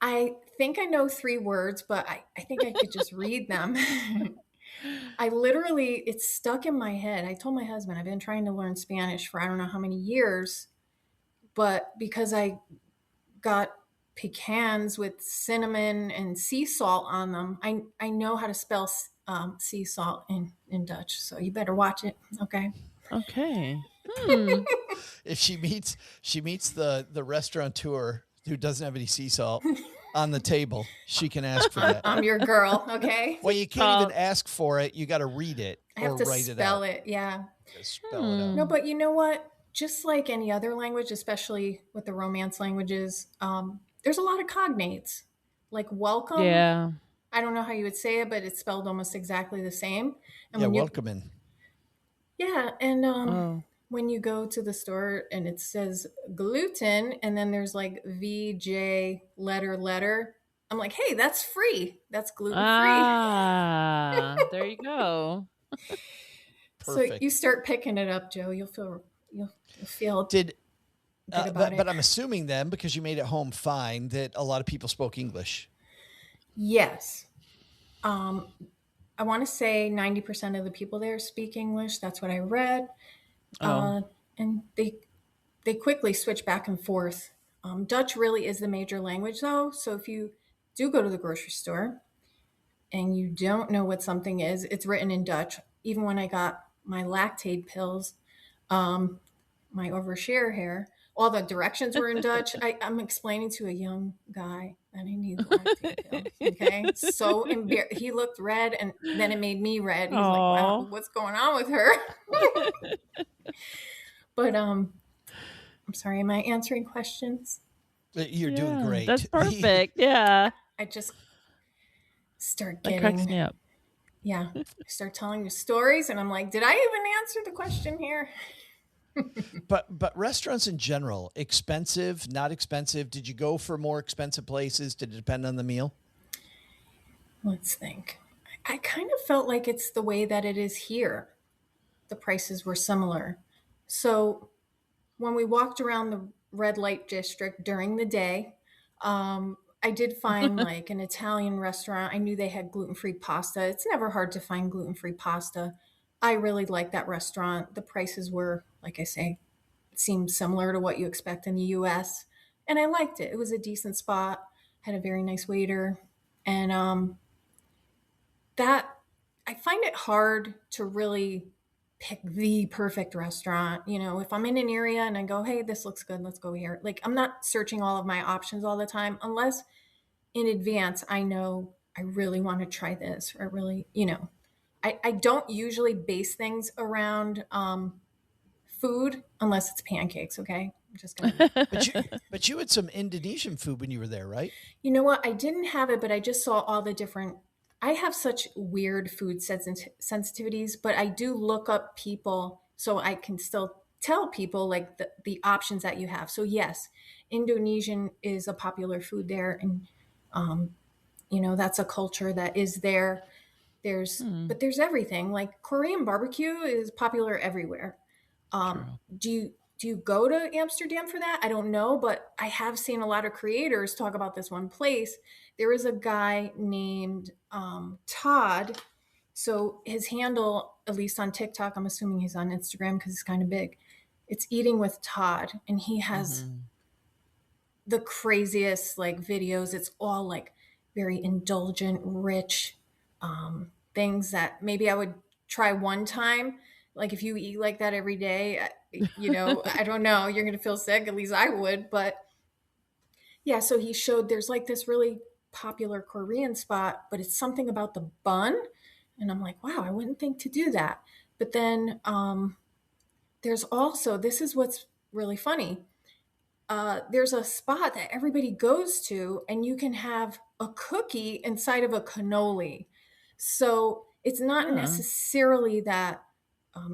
I think I know 3 words, but I think I could just read them. It's stuck in my head. I told my husband I've been trying to learn Spanish for I don't know how many years, but because I got pecans with cinnamon and sea salt on them, I know how to spell sea salt in Dutch. So you better watch it. Okay. Okay. If she meets the restaurateur who doesn't have any sea salt on the table, she can ask for that. I'm your girl, okay? Well, you can't even ask for it. You got to read it I have or to write it out. spell it. Yeah. Spell it out. No, but you know what? Just like any other language, especially with the Romance languages, there's a lot of cognates. Like welcome. Yeah. I don't know how you would say it, but it's spelled almost exactly the same. And Yeah, when welcoming. Yeah, and when you go to the store and it says gluten, and then there's like VJ letter, I'm like, hey, that's free. That's gluten free. Ah, there you go. So you start picking it up, Joe. You'll feel good about it. But I'm assuming then, because you made it home fine, that a lot of people spoke English. Yes. I want to say 90% of the people there speak English. That's what I read. And they quickly switch back and forth. Dutch really is the major language, though. So if you do go to the grocery store and you don't know what something is, it's written in Dutch. Even when I got my lactate pills, my overshare hair, all the directions were in Dutch. I'm explaining to a young guy that I need lactate pills. Okay, so he looked red, and then it made me red. He's like, "Wow, what's going on with her?" But I'm sorry. Am I answering questions? You're doing great. That's perfect. Yeah. I just start That cracks me up. Yeah, I start telling you stories, and I'm like, "Did I even answer the question here?" But restaurants in general, expensive, not expensive? Did you go for more expensive places? Did it depend on the meal? Let's think. I kind of felt like it's the way that it is here. The prices were similar. So when we walked around the red light district during the day, I did find like an Italian restaurant. I knew they had gluten-free pasta. It's never hard to find gluten-free pasta. I really liked that restaurant. The prices were, like I say, seemed similar to what you expect in the US. And I liked it. It was a decent spot, had a very nice waiter. And that I find it hard to really pick the perfect restaurant. You know, if I'm in an area and I go, hey, this looks good, let's go here. Like, I'm not searching all of my options all the time, unless in advance I know I really want to try this, or I really, I don't usually base things around food unless it's pancakes. Okay. I'm just going to. But you had some Indonesian food when you were there, right? You know what? I didn't have it, but I just saw all the different. I have such weird food sensitivities, but I do look up people so I can still tell people like the options that you have. So yes, Indonesian is a popular food there, and that's a culture that is there. But there's everything. Like Korean barbecue is popular everywhere. Do you go to Amsterdam for that? I don't know, but I have seen a lot of creators talk about this one place. There is a guy named Todd. So his handle, at least on TikTok, I'm assuming he's on Instagram because it's kind of big. It's Eating with Todd, and he has the craziest like videos. It's all like very indulgent, rich things that maybe I would try one time. Like if you eat like that every day, I don't know, you're going to feel sick. At least I would. But yeah, so he showed there's like this really popular Korean spot, but it's something about the bun. And I'm like, wow, I wouldn't think to do that. But then there's also, this is what's really funny. There's a spot that everybody goes to, and you can have a cookie inside of a cannoli. So it's not necessarily that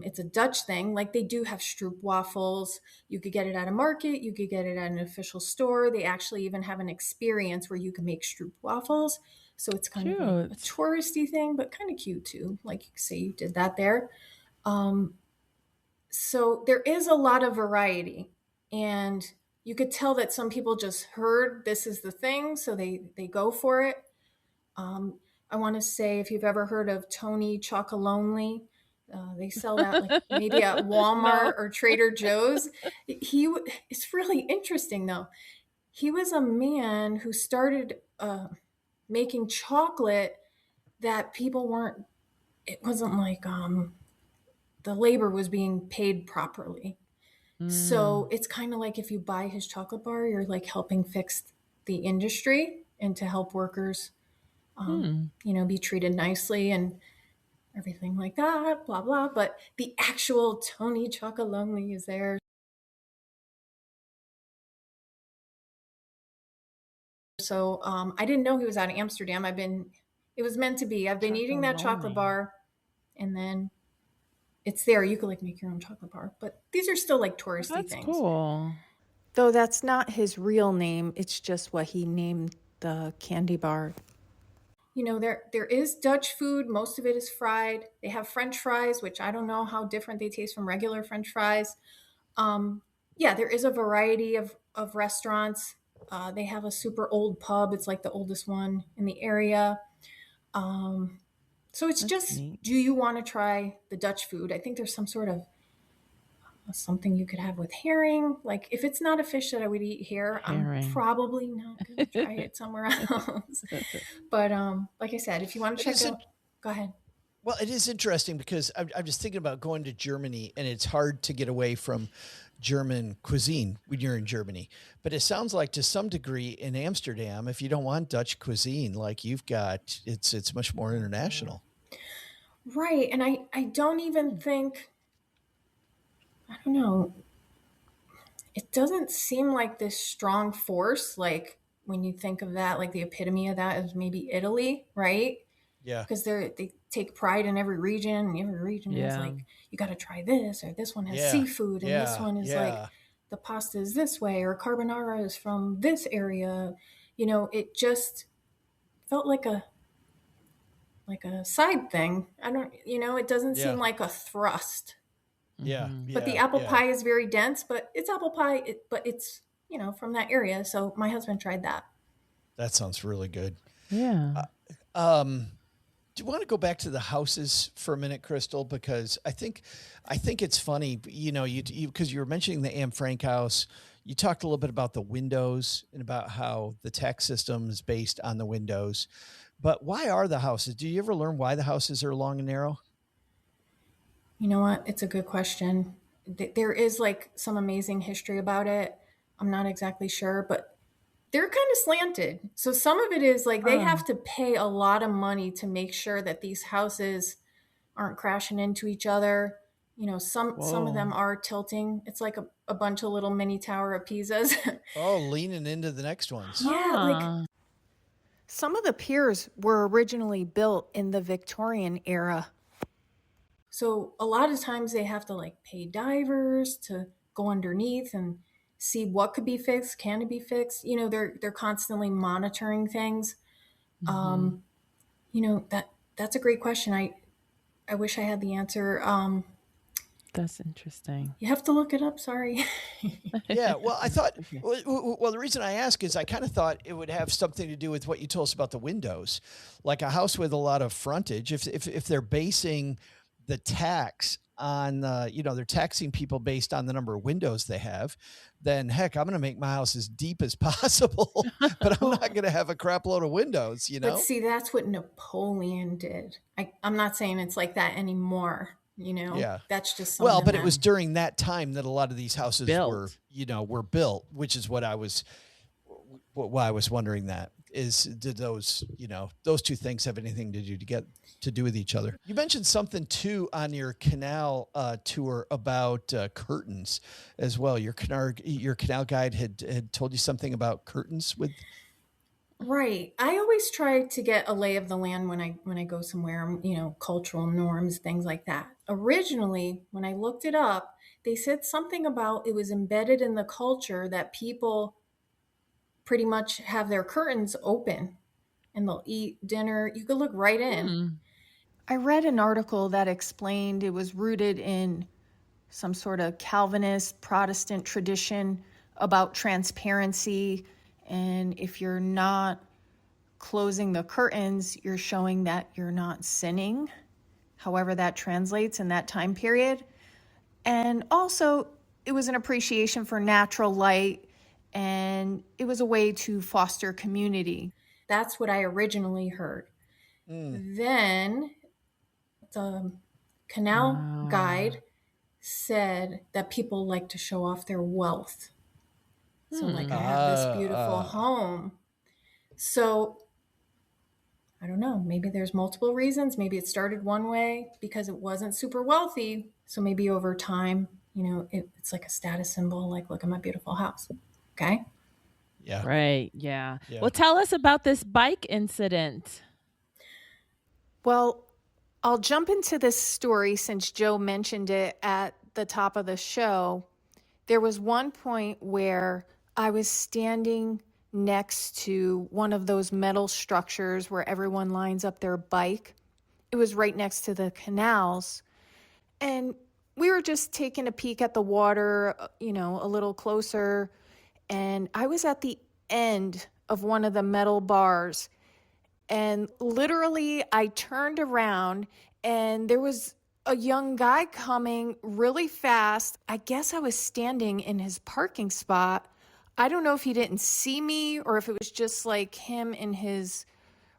it's a Dutch thing. Like they do have stroop waffles. You could get it at a market. You could get it at an official store. They actually even have an experience where you can make stroop waffles. So it's kind of a touristy thing, but kind of cute too. Like you could say you did that there. So there is a lot of variety, and you could tell that some people just heard this is the thing, so they go for it. I want to say, if you've ever heard of Tony Chocolonely, they sell that like maybe at Walmart or Trader Joe's. It's really interesting though. He was a man who started making chocolate that people weren't. It wasn't like the labor was being paid properly. So it's kind of like if you buy his chocolate bar, you're like helping fix the industry and to help workers, be treated nicely and everything like that, blah, blah. But the actual Tony Chocolonely is there. So I didn't know he was out of Amsterdam. It was meant to be. I've been eating that chocolate bar, and then it's there. You could like make your own chocolate bar, but these are still like touristy things. That's cool. Though that's not his real name. It's just what he named the candy bar. There is Dutch food. Most of it is fried. They have French fries, which I don't know how different they taste from regular French fries. There is a variety of restaurants. They have a super old pub. It's like the oldest one in the area. So it's just neat. Do you want to try the Dutch food? I think there's some sort of something you could have with herring. Like if it's not a fish that I would eat here, I'm probably not going to try it somewhere else. But like I said, if you want to check it out, go ahead. Well, it is interesting because I'm just thinking about going to Germany, and it's hard to get away from German cuisine when you're in Germany. But it sounds like to some degree in Amsterdam, if you don't want Dutch cuisine, like you've got, it's much more international. Right. And I don't even think, I don't know, it doesn't seem like this strong force. Like when you think of that, like the epitome of that is maybe Italy, right? Yeah. Because they take pride in every region, and every region is like, you got to try this, or this one has seafood, and this one is like the pasta is this way, or carbonara is from this area. It just felt like a side thing. I don't, it doesn't seem like a thrust. Yeah. But the apple pie is very dense, but it's apple pie, but it's, from that area. So my husband tried that. That sounds really good. Yeah. Do you want to go back to the houses for a minute, Crystal? Because I think it's funny, because you were mentioning the Anne Frank house. You talked a little bit about the windows and about how the tax system is based on the windows. But why are the houses? Do you ever learn why the houses are long and narrow? You know what? It's a good question. There is like some amazing history about it. I'm not exactly sure, but they're kind of slanted. So some of it is like they have to pay a lot of money to make sure that these houses aren't crashing into each other. Some of them are tilting. It's like a bunch of little mini Tower of Pisas. Leaning into the next ones. Yeah, like some of the piers were originally built in the Victorian era. So a lot of times they have to like pay divers to go underneath and see what could be fixed, can it be fixed. They're constantly monitoring things. That's a great question. I wish I had the answer. That's interesting. You have to look it up. Sorry. Yeah. Well, I thought, the reason I ask is I kind of thought it would have something to do with what you told us about the windows, like a house with a lot of frontage. If they're basing the tax on, they're taxing people based on the number of windows they have, then heck, I'm going to make my house as deep as possible, but I'm not going to have a crap load of windows, But see, that's what Napoleon did. I'm not saying it's like that anymore. That's just something. But it was during that time that a lot of these houses were built, which is why I was wondering that is, did those two things have anything to do with each other? You mentioned something too on your canal tour about curtains as well. Your canal guide had told you something about curtains with. Right. I always try to get a lay of the land when I go somewhere, cultural norms, things like that. Originally, when I looked it up, they said something about it was embedded in the culture that people pretty much have their curtains open and they'll eat dinner. You could look right in. I read an article that explained it was rooted in some sort of Calvinist Protestant tradition about transparency. And if you're not closing the curtains, you're showing that you're not sinning, however that translates in that time period. And also, it was an appreciation for natural light, and it was a way to foster community. That's what I originally heard. Then the Canal guide said that people like to show off their wealth. So like I have this beautiful home. So I don't know, maybe there's multiple reasons. Maybe it started one way because it wasn't super wealthy. So maybe over time, it's like a status symbol, like, look at my beautiful house. Okay. Yeah. Right. Yeah. Well, tell us about this bike incident. Well, I'll jump into this story since Joe mentioned it at the top of the show. There was one point where I was standing next to one of those metal structures where everyone lines up their bike. It was right next to the canals. And we were just taking a peek at the water, a little closer. And I was at the end of one of the metal bars. And literally, I turned around and there was a young guy coming really fast. I guess I was standing in his parking spot. I don't know if he didn't see me or if it was just like him in his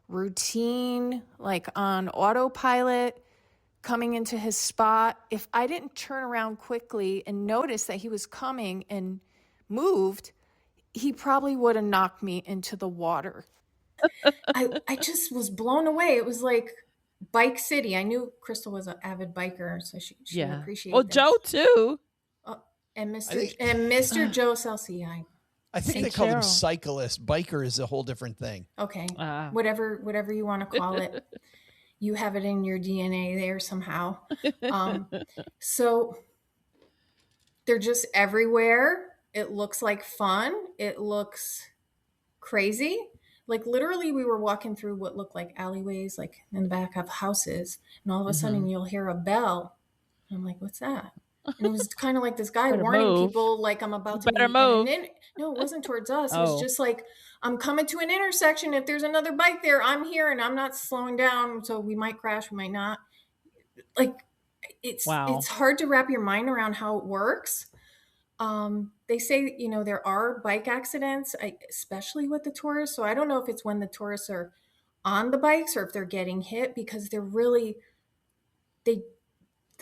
routine, like on autopilot, coming into his spot. If I didn't turn around quickly and notice that he was coming and moved, he probably would have knocked me into the water. I just was blown away. It was like Bike City. I knew Crystal was an avid biker, so she appreciated Well, this. Joe too. And Mr. Joe Celsi. I think they call them cyclist. Biker is a whole different thing. Okay. Whatever you want to call it. You have it in your DNA there somehow. So they're just everywhere. It looks like fun. It looks crazy. Like literally we were walking through what looked like alleyways, like in the back of houses. And all of a sudden you'll hear a bell. And I'm like, what's that? And it was kind of like this guy warning people, like I'm about to move. No, it wasn't towards us. It was just like, I'm coming to an intersection. If there's another bike there, I'm here and I'm not slowing down. So we might crash, we might not. Like it's hard to wrap your mind around how it works. They say, there are bike accidents, especially with the tourists. So I don't know if it's when the tourists are on the bikes or if they're getting hit, because the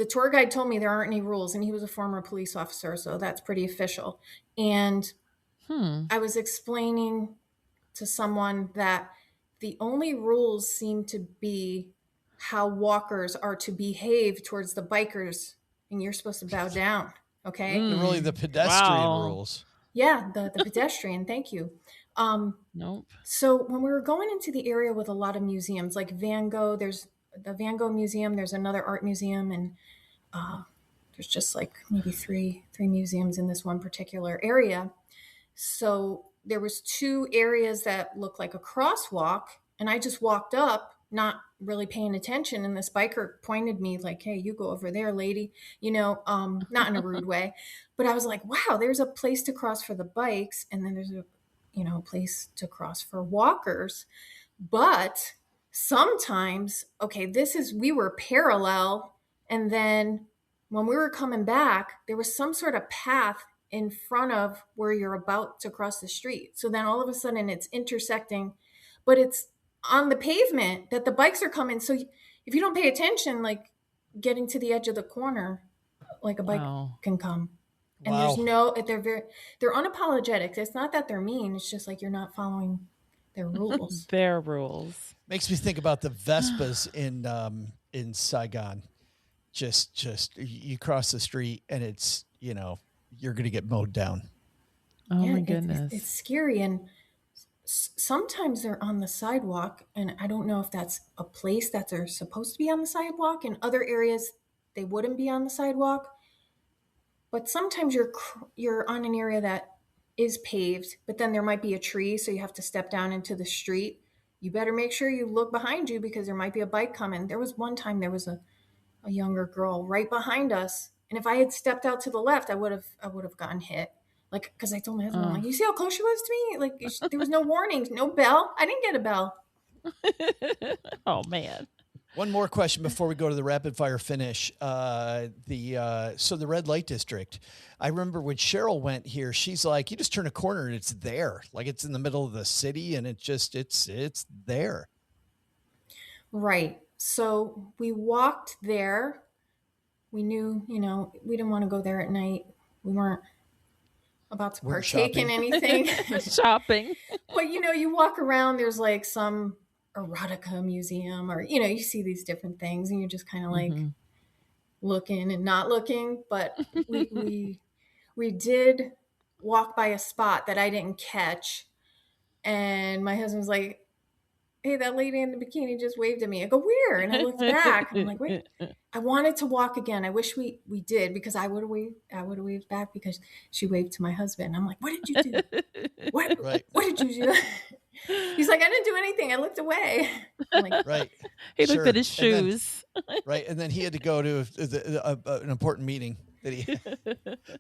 tour guide told me there aren't any rules, and he was a former police officer, so that's pretty official. And I was explaining to someone that the only rules seem to be how walkers are to behave towards the bikers, and you're supposed to bow down. Okay. They're really the pedestrian rules. Yeah. The pedestrian. Thank you. Nope. So when we were going into the area with a lot of museums, like Van Gogh, there's the Van Gogh Museum, there's another art museum, and there's just like maybe three museums in this one particular area. So there was 2 areas that looked like a crosswalk, and I just walked up, not really paying attention, and this biker pointed me like, hey, you go over there, lady, not in a rude way, but I was like, wow, there's a place to cross for the bikes, and then there's a place to cross for walkers. But sometimes, we were parallel, and then when we were coming back, there was some sort of path in front of where you're about to cross the street. So then all of a sudden it's intersecting, but it's on the pavement that the bikes are coming. So if you don't pay attention, like getting to the edge of the corner, like a bike can come. And there's they're unapologetic. It's not that they're mean. It's just like you're not following their rules. Their rules. Makes me think about the Vespas in Saigon. Just you cross the street and it's, you're going to get mowed down. Oh my goodness. It's scary. And sometimes they're on the sidewalk, and I don't know if that's a place that they're supposed to be on the sidewalk. In other areas, they wouldn't be on the sidewalk. But sometimes you're on an area that is paved, but then there might be a tree, so you have to step down into the street. You better make sure you look behind you because there might be a bike coming. There was one time there was a younger girl right behind us, and if I had stepped out to the left, I would have gotten hit. Like, because I told my husband, I'm like, you see how close she was to me? Like, there was no warnings, no bell. I didn't get a bell. Oh man. One more question before we go to the rapid fire finish. So the red light district, I remember when Cheryl went here, she's like, you just turn a corner and it's there. Like it's in the middle of the city and it's there. Right. So we walked there. We knew, we didn't want to go there at night. We weren't about to partake in anything. Shopping. But, you walk around, there's like some erotica museum or, you see these different things and you're just kind of like looking and not looking. But we did walk by a spot that I didn't catch. And my husband was like, hey, that lady in the bikini just waved at me. I go, where? And I looked back. I'm like, wait, I wanted to walk again. I wish we did because I would have waved back because she waved to my husband. I'm like, what did you do? What did you do? He's like, I didn't do anything. I looked away. I'm like, right. He looked at his shoes. And then he had to go to an important meeting that he.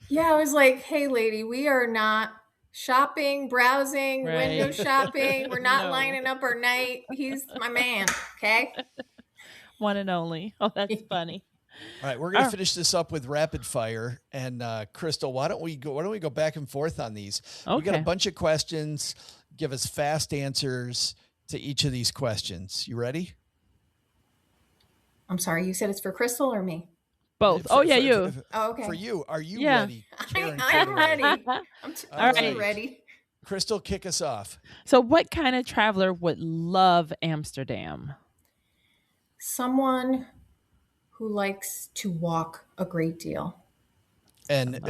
Yeah, I was like, hey, lady, we are not shopping, browsing, window shopping. We're not lining up our night. He's my man. Okay. One and only. Oh, that's funny. All right. We're going to finish this up with rapid fire. And Crystal, why don't we go back and forth on these? Okay. We got a bunch of questions. Give us fast answers to each of these questions. You ready? I'm sorry. You said it's for Crystal or me? Both. You. Okay. For you. Are you ready? I'm ready. I'm ready. Crystal, kick us off. So what kind of traveler would love Amsterdam? Someone who likes to walk a great deal. And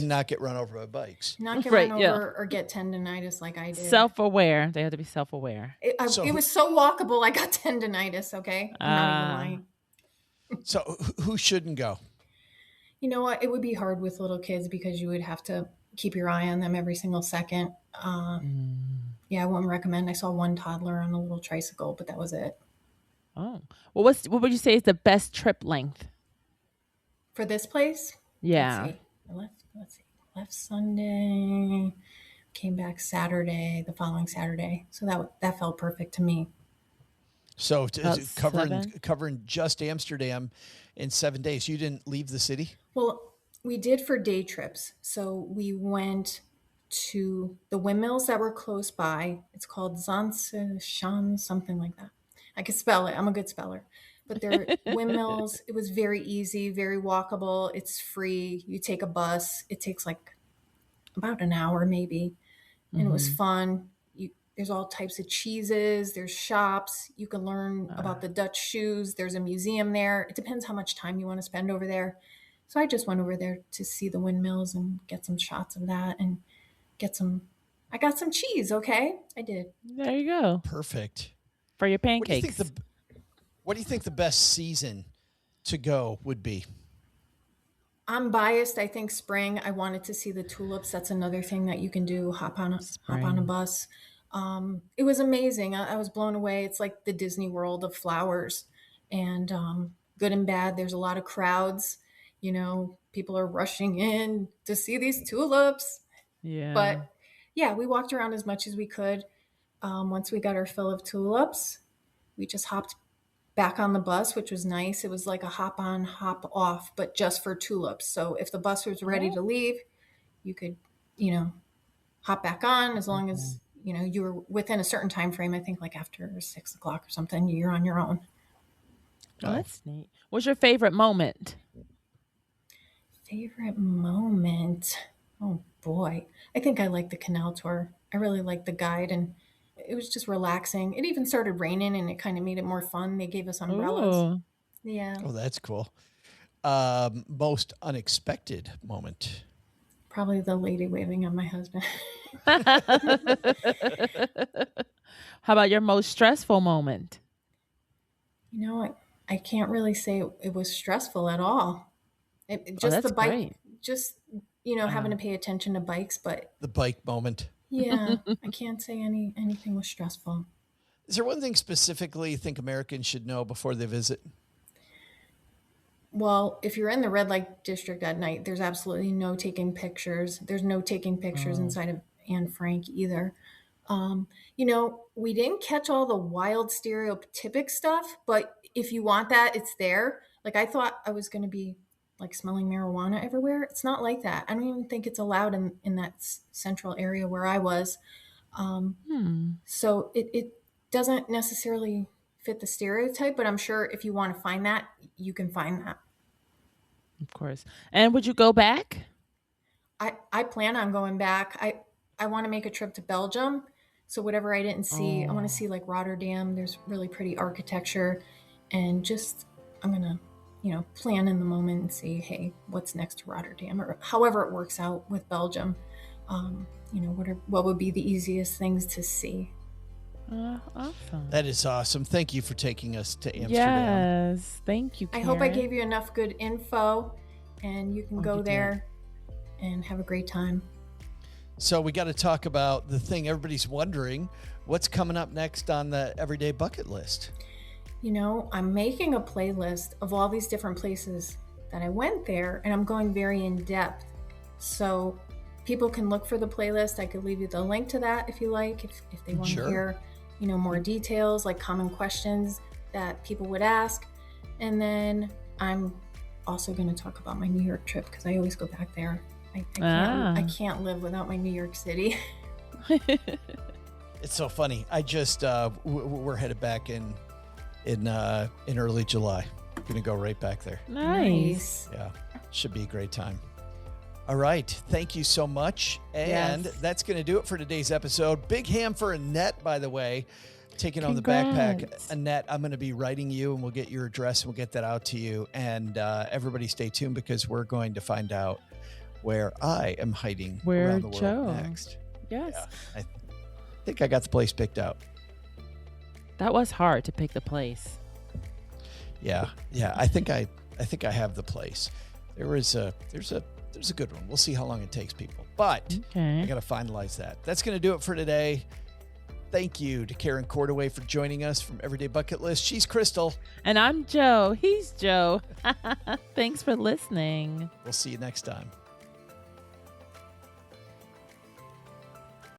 not get run over by bikes. Not get run over or get tendinitis like I did. Self-aware. They have to be self-aware. It was so walkable, I got tendinitis, okay? I'm not even lying. So who shouldn't go? You know what? It would be hard with little kids because you would have to keep your eye on them every single second. Yeah, I wouldn't recommend. I saw one toddler on a little tricycle, but that was it. Oh. Well, what would you say is the best trip length? For this place? Yeah. Let's see. Left Sunday, came back Saturday, the following Saturday. So that felt perfect to me. So covering just Amsterdam in 7 days. You didn't leave the city? Well, we did for day trips. So we went to the windmills that were close by. It's called Zonshan, something like that. I can spell it. I'm a good speller. But they're windmills. It was very easy, very walkable. It's free. You take a bus. It takes like about an hour maybe. And it was fun. There's all types of cheeses. There's shops. You can learn about the Dutch shoes. There's a museum there. It depends how much time you want to spend over there. So I just went over there to see the windmills and get some shots of that and I got some cheese, okay? I did. There you go. Perfect. For your pancakes. What do you think the best season to go would be? I'm biased. I think spring. I wanted to see the tulips. That's another thing that you can do. Hop on a bus. It was amazing. I was blown away. It's like the Disney World of flowers, and good and bad. There's a lot of crowds. People are rushing in to see these tulips. Yeah. But yeah, we walked around as much as we could. Once we got our fill of tulips, we just hopped back on the bus, which was nice. It was like a hop on, hop off, but just for tulips. So if the bus was ready to leave, you could, hop back on as long as, you were within a certain time frame. I think like after 6 o'clock or something, you're on your own. Oh, that's neat. What's your favorite moment? Favorite moment? Oh boy. I think I like the canal tour. I really like the guide and it was just relaxing. It even started raining and it kind of made it more fun. They gave us umbrellas. Ooh. Yeah. Oh, that's cool. Most unexpected moment? Probably the lady waving at my husband. How about your most stressful moment? You know, I can't really say it was stressful at all. Just that's the bike, great. just, having to pay attention to bikes. But The bike moment. yeah, I can't say anything was stressful. Is there one thing specifically you think Americans should know before they visit? Well, if you're in the red light district at night, there's absolutely no taking pictures. There's no taking pictures inside of Anne Frank either. We didn't catch all the wild stereotypic stuff, but if you want that, it's there. Like, I thought I was going to be like smelling marijuana everywhere. It's not like that. I don't even think it's allowed in that central area where I was. So it doesn't necessarily fit the stereotype, but I'm sure if you want to find that, you can find that. Of course. And would you go back? I plan on going back. I want to make a trip to Belgium. So whatever I didn't see, I want to see like Rotterdam. There's really pretty architecture, and just I'm going to, plan in the moment and see, hey, what's next to Rotterdam, or however it works out with Belgium. What would be the easiest things to see. Awesome. That is awesome. Thank you for taking us to Amsterdam. Yes, thank you, Karen. I hope I gave you enough good info, and you can go there and have a great time. So we got to talk about the thing everybody's wondering. What's coming up next on the Everyday Bucket List? I'm making a playlist of all these different places that I went there, and I'm going very in depth. So people can look for the playlist. I could leave you the link to that if you like, if they want to hear, more details, like common questions that people would ask. And then I'm also going to talk about my New York trip, because I always go back there. I can't live without my New York City. It's so funny. I just we're headed back in early July. Gonna go right back there. Nice. Yeah, should be a great time. All right, thank you so much, and that's gonna do it for today's episode. Big ham for Annette, by the way, taking on the backpack. Annette, I'm gonna be writing you, and we'll get your address, and we'll get that out to you. And everybody, stay tuned, because we're going to find out where I am hiding around the world next. Yes. Yeah, I think I got the place picked out. That was hard to pick the place. Yeah. I think I have the place. There's a good one. We'll see how long it takes, people. But I got to finalize that. That's going to do it for today. Thank you to Karen Cordaway for joining us from Everyday Bucket List. She's Crystal. And I'm Joe. He's Joe. Thanks for listening. We'll see you next time.